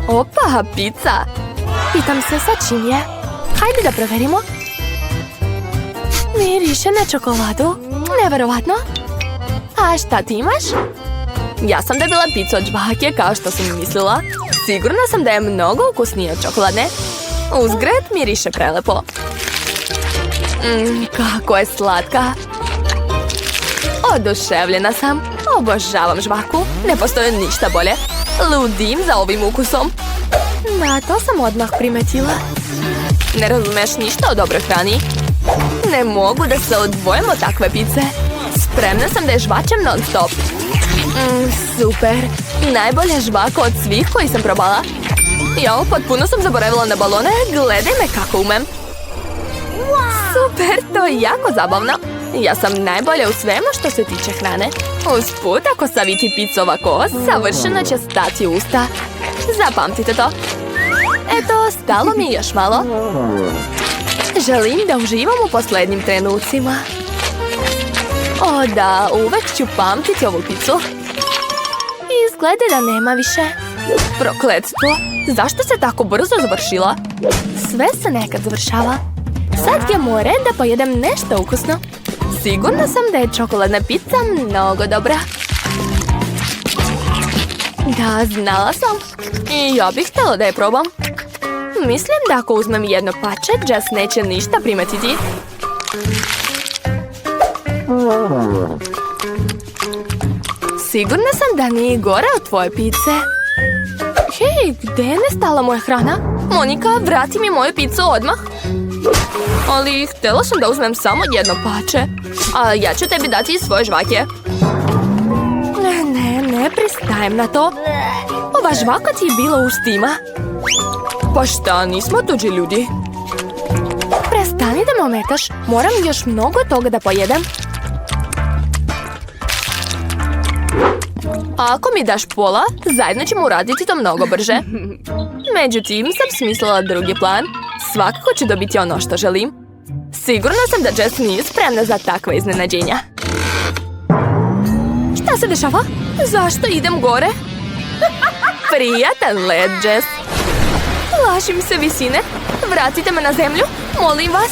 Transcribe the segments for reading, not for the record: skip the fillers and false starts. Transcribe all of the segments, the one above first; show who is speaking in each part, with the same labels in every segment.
Speaker 1: Opa, pizza! Pitam se sa čim je. Hajde da proverimo. Miriše na čokoladu. Neverovatno. A šta ti imaš? Ja sam dobila picu od žvake kao što sam mislila. Sigurna sam da je mnogo ukusnije od čokoladne. Uzgred miriše prelepo. Kako je slatka. Oduševljena sam. Obožavam žvaku. Ne postoji ništa bolje. Ludim za ovim ukusom. Na to sam odmah primetila. Ne razumeš ništa o dobroj hrani. Ne mogu da se odvojim od takve pice. Spremna sam da je žvačem non stop. Super. Najbolja žvaka od svih koji sam probala. Jao, potpuno sam zaboravila na balone. Gledaj me kako umem. Super, to je jako zabavno. Ja sam najbolja u svemu što se tiče hrane. Usput, ako saviti picu ovako, savršeno će stati u usta. Zapamtite to. Eto, stalo mi još malo. Želim da uživam u posljednjim trenucima. O da, uvek ću pamtiti ovu picu. Izgleda da nema više. Prokletstvo, zašto se tako brzo završila? Sve se nekad završava. Sad je moj red da pojedem nešto ukusno. Sigurna sam da je čokoladna pizza mnogo dobra. Da, znala sam. I ja bih htjela da je probam. Mislim da ako uzmem jedno pače, Jess neće ništa primetiti. Sigurna sam da nije gore od tvoje pice. Hej, gdje je nestala moja hrana? Monika, vrati mi moju picu odmah. Ali htjela sam da uzmem samo jedno pače. A ja ću tebi dati svoje žvake. Ne pristajem na to. Ova žvaka ti je bila u ustima. Pa šta, nismo tuđi ljudi. Prestani da me ometaš. Moram još mnogo toga da pojedem. Ako mi daš pola, zajedno ćemo uraditi to mnogo brže. Međutim, sam smislila drugi plan. Svakako ću dobiti ono što želim. Sigurna sam da Jess nije spremna za takve iznenađenja. Šta se dešava? Zašto idem gore? Prijatan let, Jess. Plašim se visine. Vratite me na zemlju, molim vas.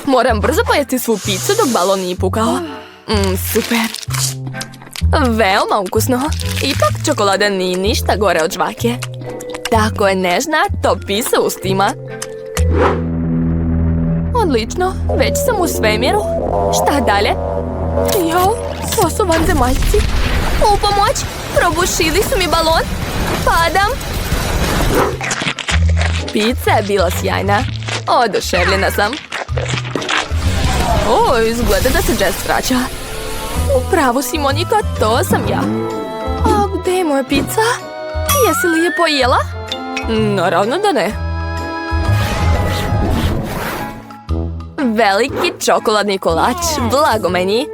Speaker 1: Moram brzo pojesti svu picu dok balon nije pukao. Super. Veoma ukusno. Ipak čokolada nije ništa gore od žvake. Tako je nežna, topi se ustima. Odlično, već sam u svemiru. Šta dalje? Jo, to su vanzemaljci. U pomoć, probušili su mi balon. Padam. Pizza je bila sjajna. Oduševljena sam. O, izgleda da se Jess vraća. Upravo si, Monika, to sam ja. A gdje je moja pizza? Jesi li je pojela? Naravno da ne. Veliki čokoladni kolač, blago meni.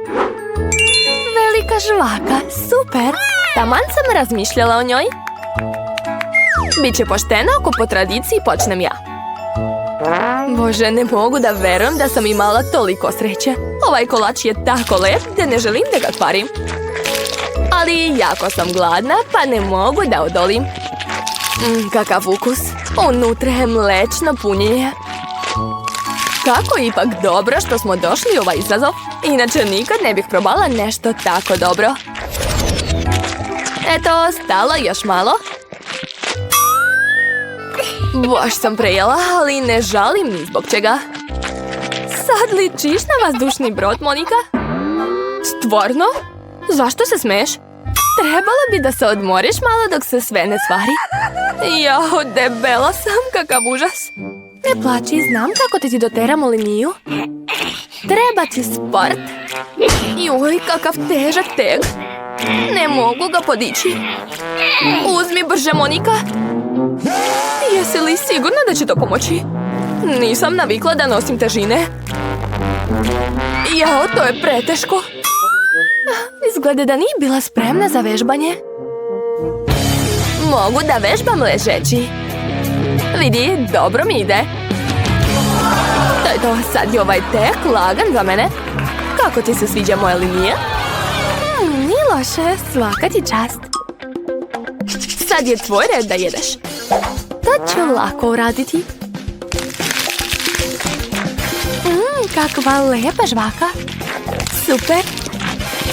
Speaker 1: Velika žvaka, super. Taman sam razmišljala o njoj. Biće pošteno ako po tradiciji počnem ja. Bože, ne mogu da verujem da sam imala toliko sreće. Ovaj kolač je tako lep da ne želim da ga kvarim. Ali jako sam gladna, pa ne mogu da odolim. Kakav ukus. Unutra je mlečno punjenje. Kako je ipak dobro što smo došli u ovaj izazov. Inače nikad ne bih probala nešto tako dobro. Eto, stalo još malo. Baš sam prejela, ali ne žalim ni zbog čega. Sad ličiš na vazdušni brod, Monika? Stvarno? Zašto se smeješ? Trebalo bi da se odmoriš malo dok se sve ne stvari. Jao, debela sam, kakav užas. Ne plači, znam kako ti doteramo liniju. Treba ti sport. Joj, kakav težak teg. Ne mogu ga podići. Uzmi brže, Monika. Jesi li sigurna da će to pomoći? Nisam navikla da nosim težine. Jao, to je preteško. Izgleda da nije bila spremna za vežbanje. Mogu da vežbam ležeći. Vidi, dobro mi ide. To je to, sad je ovaj tek lagan za mene. Kako ti se sviđa moja linija? Nije loše, svaka ti čast. Sad je tvoj red da jedeš. To ću lako uraditi. Kakva lepa žvaka. Super.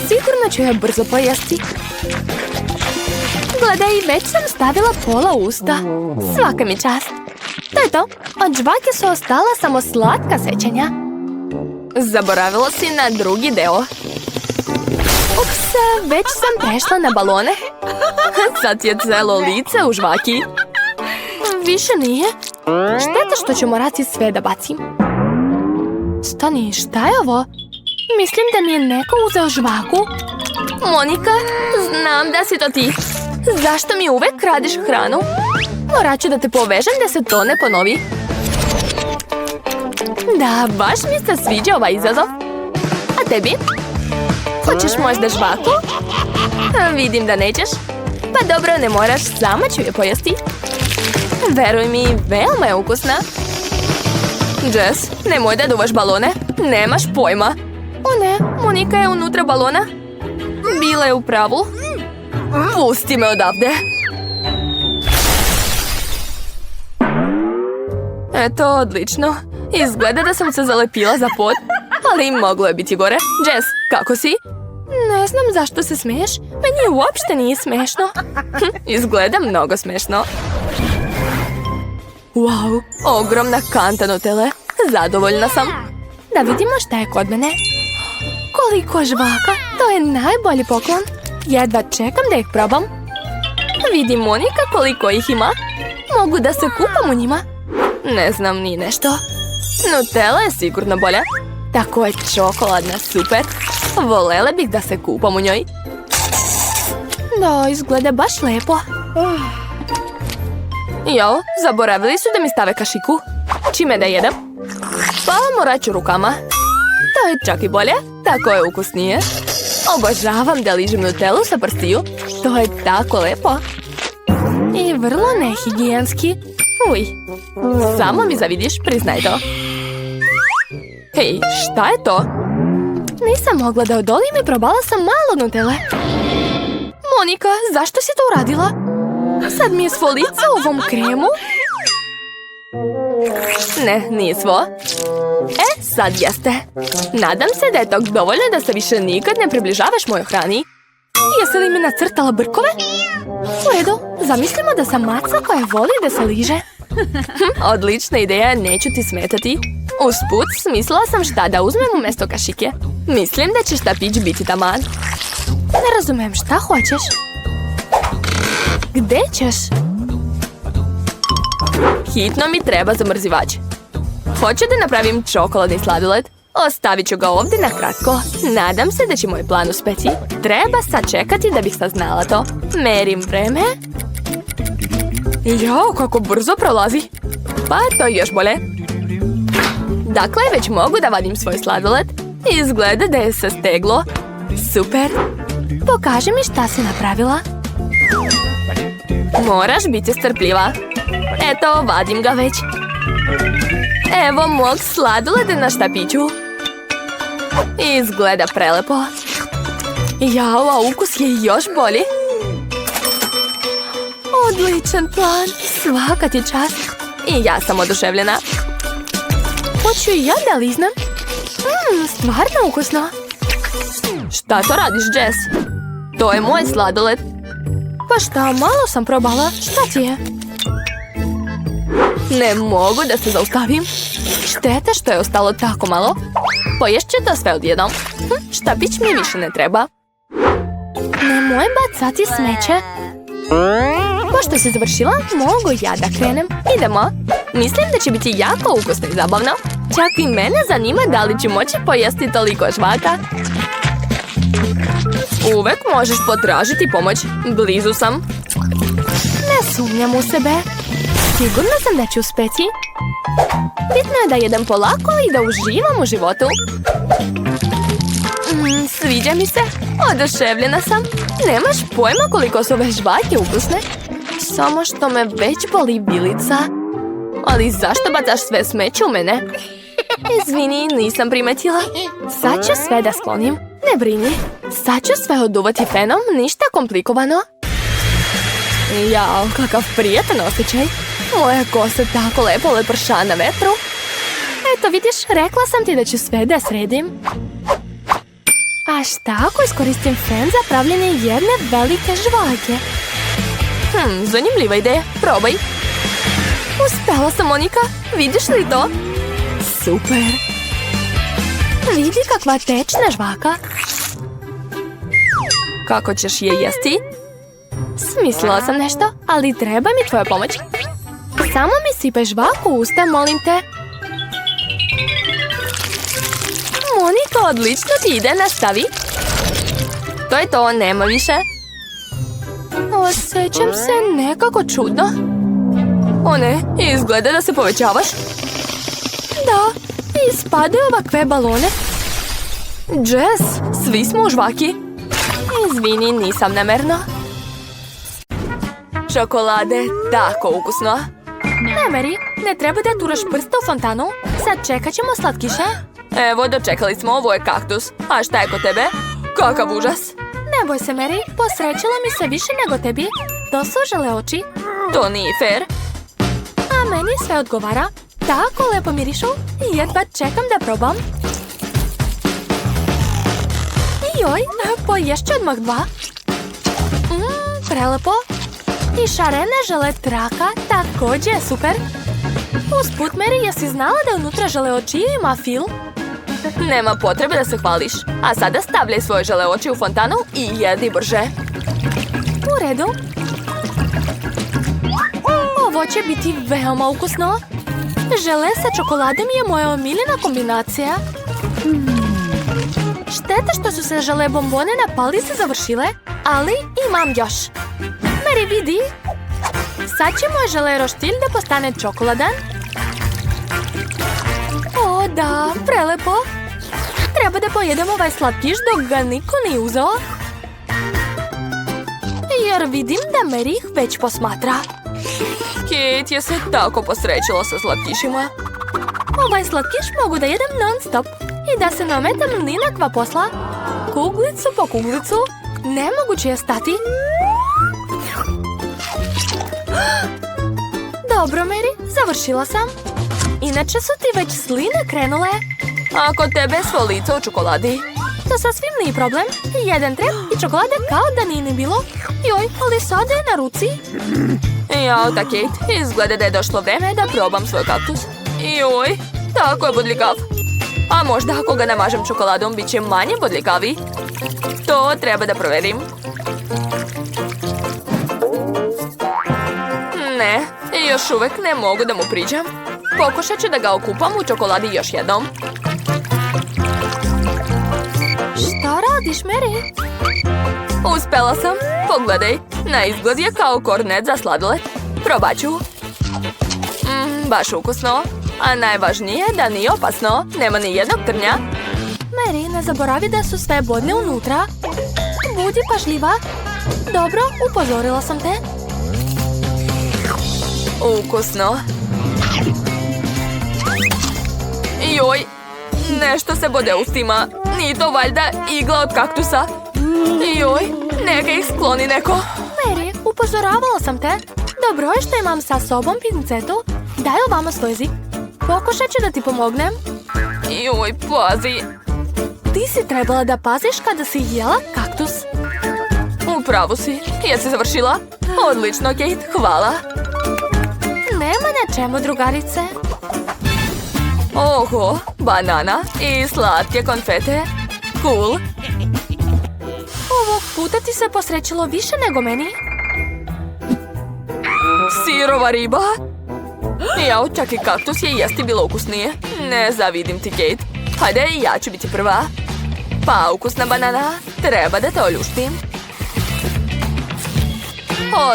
Speaker 1: Sigurno ću je brzo pojesti. Gledaj, već sam stavila pola usta. Svaka mi čast. To je to. Od žvake su ostala samo slatka sećanja. Zaboravila si na drugi deo. Ups, već sam prešla na balone. Sad je celo lice u žvaki. Više nije. Šteta što ću morati sve da bacim. Stani, šta je ovo? Mislim da mi je neko uzeo žvaku. Monika, znam da si to ti. Zašto mi uvek kradiš hranu? Morat ću da te povežem da se to ne ponovi. Da, baš mi se sviđa ovaj izazov. A tebi? Hoćeš možda žvaku? Vidim da nećeš. Pa dobro, ne moraš, sama ću je pojesti. Veruj mi, veoma je ukusna. Jess, nemoj da duvaš balone. Nemaš pojma. O ne, Monika je unutra balona. Bila je u pravu. Pusti me odavde. Eto, odlično. Izgleda da sam se zalepila za pod, ali moglo je biti gore. Jess, kako si? Ne znam zašto se smiješ. Meni uopšte nije smešno. Izgleda mnogo smešno. Wow, ogromna kanta Nutelle. Zadovoljna sam. Da vidimo šta je kod mene. Koliko žvaka, to je najbolji poklon. Jedva čekam da ih probam. Vidi Monika koliko ih ima. Mogu da se kupam u njima. Ne znam ni nešto. Nutella je sigurno bolja. Tako je čokoladna, super. Volela bih da se kupam u njoj. Da, izgleda baš lepo. Jo, zaboravili su da mi stave kašiku. Čime da jedem? Pa morat ću rukama. To je čak i bolje, tako je ukusnije. Obožavam da ližem Nutellu sa prstiju. To je tako lepo. I vrlo nehigijenski. Uj, samo mi zavidiš, priznaj to. Hej, šta je to? Nisam mogla da odolim i probala sam malo Nutelle. Monika, zašto si to uradila? Sad mi je svo lice u ovom kremu. Ne, nije svo. Sad jeste. Nadam se da je tog dovoljno da se više nikad ne približavaš mojoj hrani. Jesi li mi nacrtala brkove? U redu, zamislimo da sam maca koja voli da se liže. Odlična ideja, neću ti smetati. Usput, smislila sam šta da uzmem umjesto kašike. Mislim da će štapić biti taman. Ne razumem, šta hoćeš? Gde ćeš? Hitno mi treba zamrzivač. Hoću da napravim čokoladni sladoled. Ostavit ću ga ovdje na kratko. Nadam se da će moj plan uspeti. Treba sačekati da bih saznala to. Merim vreme. Jao, kako brzo prolazi. Pa to je još bolje. Dakle, već mogu da vadim svoj sladoled. Izgleda da je se steglo. Super. Pokaži mi šta si napravila. Moraš biti strpljiva. Eto, vadim ga već. Evo mog sladoleda na štapiću. Izgleda prelepo. Jao, a ukus je još bolji. Odličan plan. Svaka ti čast. I ja sam oduševljena. Hoću i ja da liznem. Stvarno ukusno. Šta to radiš, Jess? To je moj sladoled. Pa šta, malo sam probala. Šta ti je? Ne mogu da se zaustavim. Šteta što je ostalo tako malo. Poješću to sve odjednom. Štapić mi više ne treba. Nemoj bacati smeće. Pošto si završila, mogu ja da krenem. Idemo. Mislim da će biti jako ukusno i zabavno. Čak i mene zanima da li ću moći pojesti toliko žvaka. Uvek možeš potražiti pomoć. Blizu sam. Ne sumnjam u sebe. Sigurna sam da ću uspeti. Bitno je da jedem polako i da uživam u životu. Sviđa mi se. Oduševljena sam. Nemaš pojma koliko su ove žvake ukusne. Samo što me već boli vilica. Ali zašto bacaš sve smeće u mene? Izvini, nisam primetila. Sad ću sve da sklonim. Ne brini. Sad ću sve oduvati fenom, ništa komplikovano. Jao, kakav prijatan osjećaj. Moja kosa tako lepo leprša na vetru. Eto vidiš, rekla sam ti da ću sve da sredim. A šta ako iskoristim fen za pravljenje jedne velike žvake? Zanimljiva ideja. Probaj. Uspela sam, Monika. Vidiš li to? Super. Vidi kakva tečna žvaka. Kako ćeš je jesti? Smislila sam nešto, ali treba mi tvoja pomoć. Samo mi sipaj žvaku u usta, molim te. Monika, odlično ti ide, nastavi. To je to, nema više. Osjećam se nekako čudno. O ne, izgleda da se povećavaš. Da, ispadaju ovakve balone. Jess, svi smo u žvaki. Izvini, nisam namerno. Čokolade, tako ukusno. Ne, Mary, ne treba da turaš prste u fontanu. Sad čekat ćemo slatkiše. Evo, dočekali smo, ovo je kaktus. A šta je kod tebe? Kakav užas. Ne boj se, Mary, posrećilo mi se više nego tebi. To su žele oči. To nije fair. A meni sve odgovara. Tako lepo mirišu i jedva čekam da probam. Joj, poješću odmah dva. Prelepo. I šarena žele traka također je super. Usput, Mary, jesi znala da unutra žele oči ima fil? Nema potrebe da se hvališ. A sada stavljaj svoje žele oči u fontanu i jedi brže. U redu. Ovo će biti veoma ukusno. Žele sa čokoladom je moja omiljena kombinacija. Šteta što su se žele bombone na palici završile, ali imam još. Mary, vidi. Sad će moj žele roštilj da postane čokoladan. O, da, prelepo. Treba da pojedem ovaj slatkiš dok ga niko nije uzeo. Jer vidim da Mary ih već posmatra. Kate je se tako posrećila sa slatkišima. Ovaj slatkiš mogu da jedem non stop i da se nametam ni na kva posla. Kuglicu po kuglicu. Nemoguće je stati. Dobro, Mary, završila sam. Inače su ti već sline krenule. A kod tebe svo lice u čokoladi. To sasvim nije problem. Jedan trep i čokolada kao da nije ni bilo. Joj, ali sada je na ruci. Jao, ta Kate, izgleda da je došlo vreme da probam svoj kaktus. Joj, tako je bodljikav. A možda ako ga namažem čokoladom, bit će manje bodljikavi. To treba da proverim. Ne, još uvek ne mogu da mu priđam. Pokušat ću da ga okupam u čokoladi još jednom. Šta radiš, Mary? Uspela sam. Pogledaj, na izgled je kao kornet za sladoled. Probat ću. Baš ukusno. A najvažnije da nije opasno. Nema ni jednog trnja. Mary, ne zaboravi da su sve bodne unutra. Budi pažljiva. Dobro, upozorila sam te. Ukusno. Joj, nešto se bode ustima. Nije to valjda igla od kaktusa. Joj, neka ih skloni neko. Mary, upozoravala sam te. Dobro je što imam sa sobom pincetu. Daj ovamo svoj jezik. Pokušat ću da ti pomognem. Joj, pazi. Ti si trebala da paziš kada si jela kaktus. Upravo si. Jesi završila? Odlično, Kate, hvala. Nema na čemu, drugarice. Oho, banana i slatke konfete. Cool. Ovog puta ti se posrećilo više nego meni. Sirova riba? Jao, čak i kaktus je jesti bilo ukusnije. Ne zavidim ti, Kate. Hajde, ja ću biti prva. Pa, ukusna banana. Treba da te oljuštim.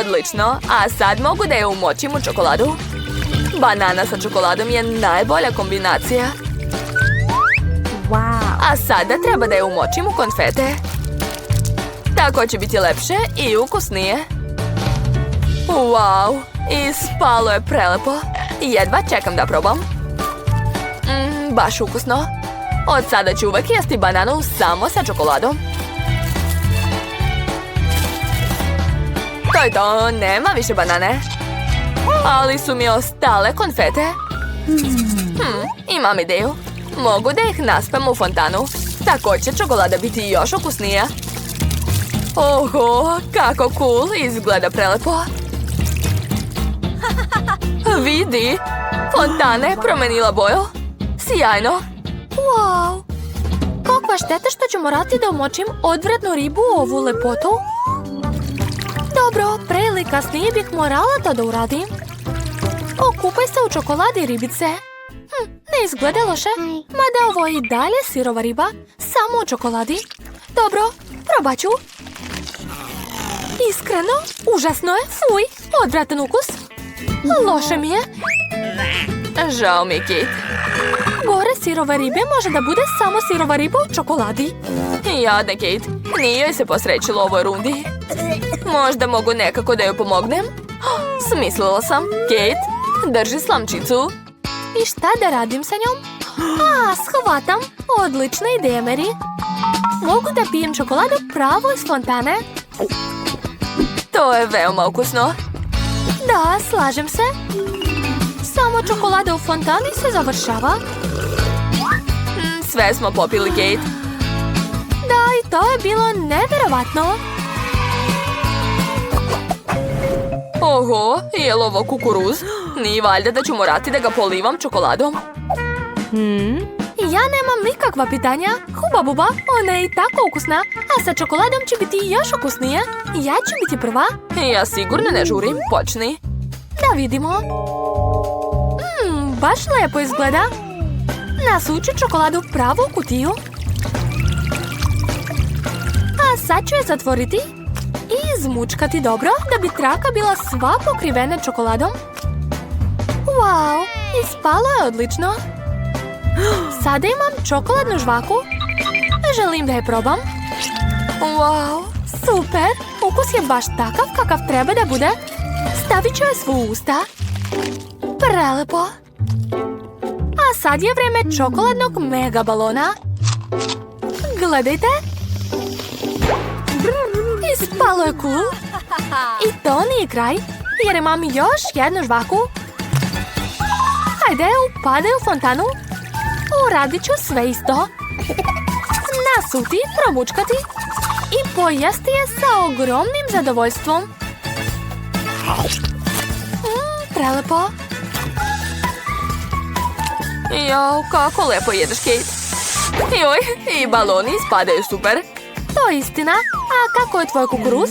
Speaker 1: Odlično, a sad mogu da je umočim u čokoladu. Banana sa čokoladom je najbolja kombinacija. Wow. A sada treba da je umočim u konfete. Tako će biti lepše i ukusnije. Wow, ispalo je prelepo. Jedva čekam da probam. Baš ukusno. Od sada ću uvek jesti bananu samo sa čokoladom. To je to, nema više banane. Ali su mi ostale konfete. Imam ideju. Mogu da ih naspem u fontanu. Tako će čokolada biti još ukusnija. Oho, kako cool, izgleda prelepo. Vidi, fontana je promenila boju. Sjajno. Wow. Kakva šteta što ću morati da umočim odvratnu ribu u ovu lepotu. Dobro, pre ili kasnije bih morala to da uradim. Okupaj se u čokoladi, ribice. Ne izgleda loše, mada ovo je i dalje sirova riba, samo u čokoladi. Dobro, probat ću. Iskreno, užasno je, fuj, odvratan ukus. Loše mi je. Žao mi, Kate. Gore sirove ribe može da bude samo sirova riba u čokoladi. Jadna Kate, nije joj se posrećilo u ovoj rundi. Možda mogu nekako da joj pomognem? Smislila sam. Kate, drži slamčicu. I šta da radim sa njom? Shvatam. Odlična ideja, Mary. Mogu da pijem čokoladu pravo iz fontane? To je veoma ukusno. Da, slažem se. Samo čokolada u fontani se završava. Sve smo popili, Kate. Da, i to je bilo neverovatno. Oho, je li ovo kukuruz? Nije valjda da ću morati da ga polivam čokoladom. Ja nemam nikakva pitanja. Huba buba, ona je i tako ukusna. A sa čokoladom će biti još ukusnije. Ja ću biti prva. Ja sigurno ne žurim, počni. Da vidimo. Baš lepo izgleda. Nasuču čokoladu pravo u kutiju. A sad ću je zatvoriti i izmučkati dobro da bi traka bila sva pokrivena čokoladom. Wow, ispalo je odlično. Sada imam čokoladnu žvaku. Želim da je probam. Wow, super. Ukus je baš takav kakav treba da bude. Stavit ću je svu u usta. Prelepo. A sad je vreme čokoladnog mega balona. Gledajte. Ispalo je cool. I to nije kraj, jer imam još jednu žvaku. Hajde, upadaj u fontanu. Uradit ću sve isto. Nasuti, promučkati i pojesti je sa ogromnim zadovoljstvom. Prelepo. Jao, kako lepo jedeš, Kate. Joj, i baloni ispadaju super. To je istina. A kako je tvoj kukuruz?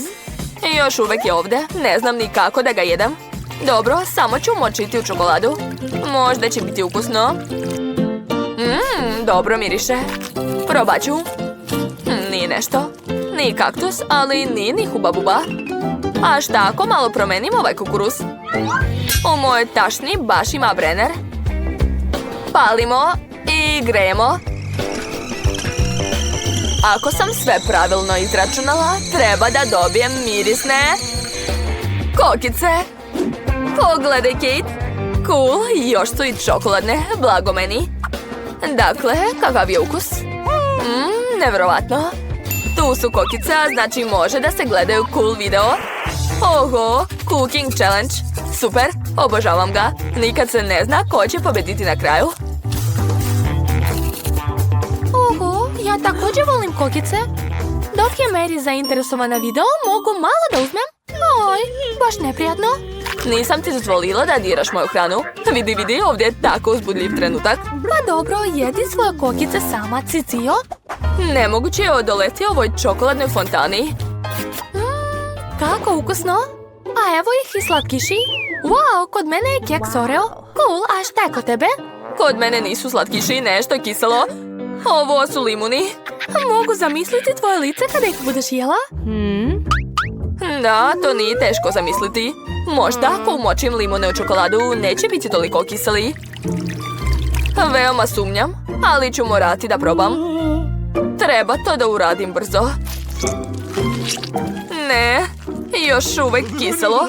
Speaker 1: Još uvek je ovdje. Ne znam ni kako da ga jedem. Dobro, samo ću močiti u čokoladu. Možda će biti ukusno. Dobro miriše. Probat ću. Nije nešto. Nije kaktus, ali nije ni huba buba. A šta ako malo promenim ovaj kukuruz? U mojoj tašni baš ima Brenner. Palimo i grejemo. Ako sam sve pravilno izračunala, treba da dobijem mirisne kokice. Pogledaj, Kate. Cool, još su i čokoladne, blago meni. Dakle, kakav je ukus? Nevjerovatno. Tu su kokice, znači može da se gledaju cool video. Oho, cooking challenge. Super, obožavam ga. Nikad se ne zna ko će pobediti na kraju. Oho, ja također volim kokice. Dok je Mary zainteresovana video, mogu malo da uzmem. Oj, baš neprijatno. Nisam ti dozvolila da diraš moju hranu. Vidi, ovdje je tako uzbudljiv trenutak. Pa dobro, jedi svoje kokice sama, Cicio. Nemoguće je odoleti ovoj čokoladnoj fontani. Kako ukusno. A evo ih i slatkiši. Wow, kod mene je keks Oreo. Cool, a šta je kod tebe? Kod mene nisu slatkiši, nešto je kiselo. Ovo su limuni. Mogu zamisliti tvoje lice kada ih budeš jela? Da, to nije teško zamisliti. Možda ako umočim limune u čokoladu, neće biti toliko kiseli. Veoma sumnjam, ali ću morati da probam. Treba to da uradim brzo. Ne, još uvek kiselo.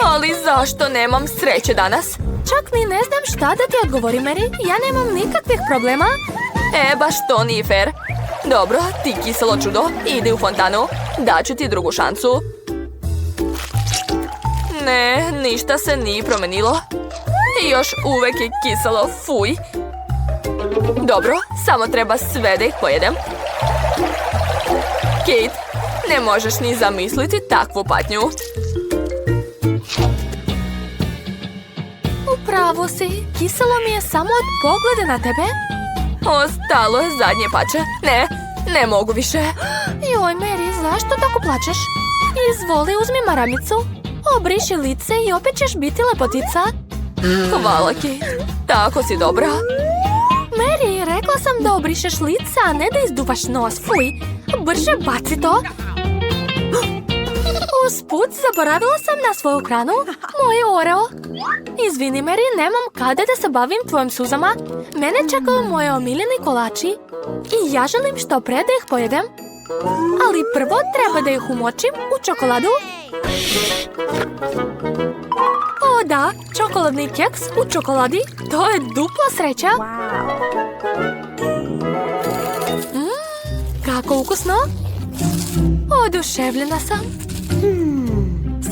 Speaker 1: Ali zašto nemam sreće danas? Čak ni ne znam šta da ti odgovorim, Mary. Ja nemam nikakvih problema. Baš to nije fair. Dobro, ti kiselo čudo, idi u fontanu. Daću ti drugu šansu. Ne, ništa se nije promenilo. I još uvek je kiselo, fuj. Dobro, samo treba sve da ih pojedem. Kate, ne možeš ni zamisliti takvu patnju. Upravo si, kiselo mi je samo od pogleda na tebe. Ostalo je zadnje pače. Ne mogu više. Joj, Mary, zašto tako plačeš? Izvoli, uzmi maramicu, obriši lice i opet ćeš biti lepotica. Hvala, Kate. Tako si dobra. Mary, rekla sam da obrišeš lice, a ne da izduvaš nos. Fuj, brže baci to. Usput, zaboravila sam na svoju hranu, moje Oreo. Izvini, Mary, nemam kada da se bavim tvojim suzama. Mene čekaju moje omiljeni kolači i ja želim što pre da ih pojedem. Ali prvo treba da ih umočim u čokoladu. O da, čokoladni keks u čokoladi, to je dupla sreća. Kako ukusno. Oduševljena sam.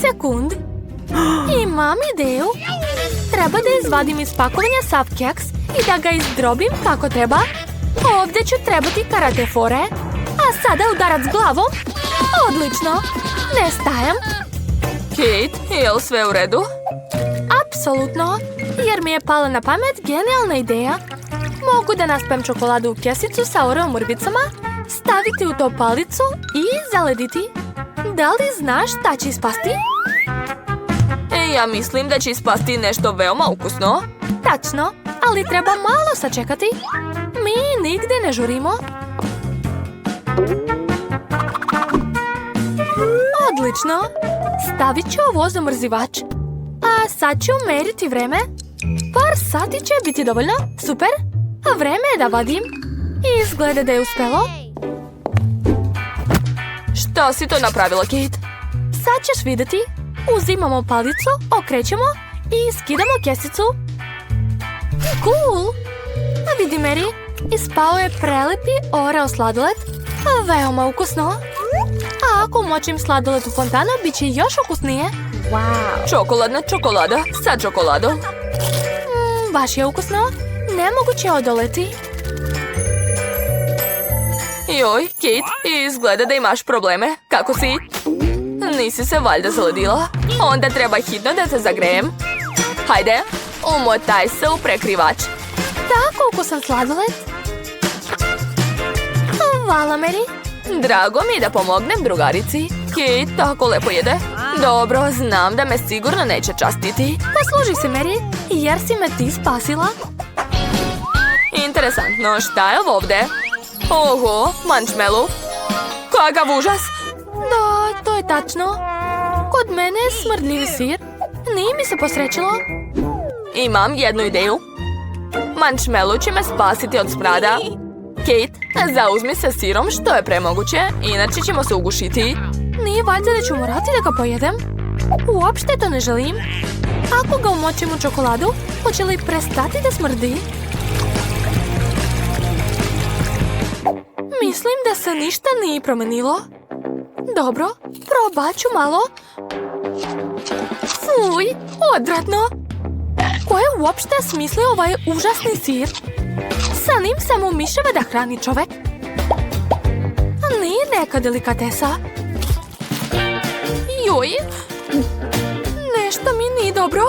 Speaker 1: Sekund. Imam ideju. Treba da izvadim iz pakovanja sav keks i da ga izdrobim kako treba. Ovdje ću trebati karate fore. A sada udarac glavom. Odlično. Ne stajem. Kate, je li sve u redu? Apsolutno. Jer mi je pala na pamet genijalna ideja. Mogu da naspem čokoladu u kesicu sa Oreo mrvicama, staviti u to palicu i zalediti. Da li znaš šta će ispasti? Ja mislim da će ispasti nešto veoma ukusno. Tačno, ali treba malo sačekati. Mi nigde ne žurimo. Odlično. Stavit ću ovo u zamrzivač. A sad ću meriti vreme. Par sati će biti dovoljno. Super. A vreme je da vadim. Izgleda da je uspelo. Što si to napravila, Kate? Sad ćeš vidjeti. Uzimamo palicu, okrećemo i skidamo kesicu. Cool! A vidi, Mary, ispao je prelepi Oreo sladoled. Veoma ukusno. A ako umočim sladoled u fontanu, bit će još ukusnije. Wow. Čokoladna čokolada sa čokoladom. Baš je ukusno. Nemoguće odoleti. Joj, Kate, izgleda da imaš probleme. Kako si? Nisi se valjda zaledila? Onda treba hitno da te zagrejem. Hajde, umotaj se u prekrivač. Tako ukusan sladoled. Hvala, Mary. Drago mi je da pomognem drugarici. Kate tako lepo jede. Dobro, znam da me sigurno neće častiti. Posluži se, Mary, jer si me ti spasila. Interesantno, šta je ovo ovdje? Oho, mančmelu. Kakav užas. Da, to je tačno. Kod mene je smrdljivi sir. Nije mi se posrećilo. Imam jednu ideju. Mančmelu će me spasiti od smrada. Kate, zauzmi se sirom što je premoguće, inače ćemo se ugušiti. Nije valjda da ću morati da ga pojedem? Uopšte to ne želim. Ako ga umočim u čokoladu, hoće li prestati da smrdi? Mislim da se ništa nije promenilo. Dobro, probat ću malo. Fuj, odvratno. Ko je uopšte smislio ovaj užasni sir? Sa njim samo miševe da hrani čovek. Nije neka delikatesa. Joj, nešto mi nije dobro.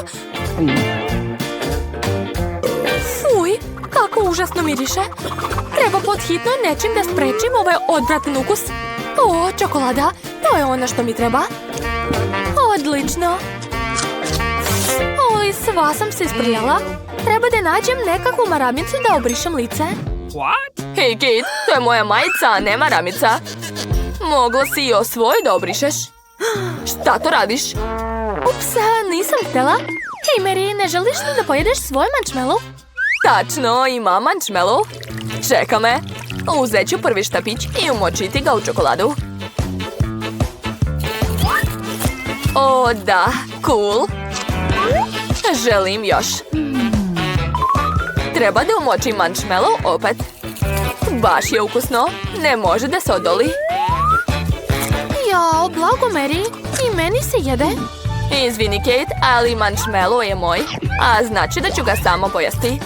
Speaker 1: Fuj, kako užasno miriše. Treba podhitno nečim da sprečim ovaj odvratan ukus. O, čokolada, to je ono što mi treba. Odlično. Oj, sva sam se isprljala. Treba da nađem nekakvu maramicu da obrišem lice. What? Hej, Kate, to je moja majica, a ne maramica. Mogla si i o svoj da obrišeš. Šta to radiš? Ups, nisam htjela. Hej, Mary, ne želiš li da pojedeš svoj mančmelu? Tačno, imam mančmelu. Čeka me. Uzet ću prvi štapić i umočiti ga u čokoladu. O, da, cool. Želim još. Treba da umočim mančmelu opet. Baš je ukusno. Ne može da se odoli. Jao, blago, Mary. I meni se jede. Izvini, Kate, ali marshmallow je moj, a znači da ću ga samo pojesti.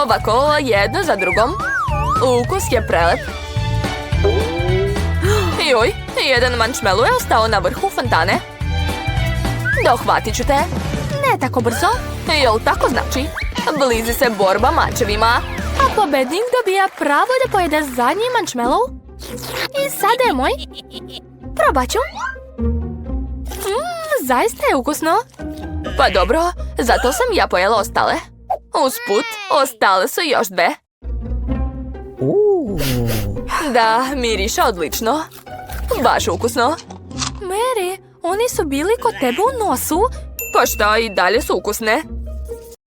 Speaker 1: Ovako, jedno za drugom. Ukus je prelep. Joj, jedan marshmallow je ostao na vrhu fontane. Dohvatit ću te. Ne tako brzo. Jel tako znači? Blizi se borba mačevima. A pobednik dobija pravo da pojede zadnji marshmallow. I sada je moj. Probat ću. Zaista je ukusno. Pa dobro, zato sam ja pojela ostale. Usput, ostale su još dve. Da, miriše odlično. Baš ukusno. Mary, oni su bili kod tebe u nosu? Pa šta, i dalje su ukusne.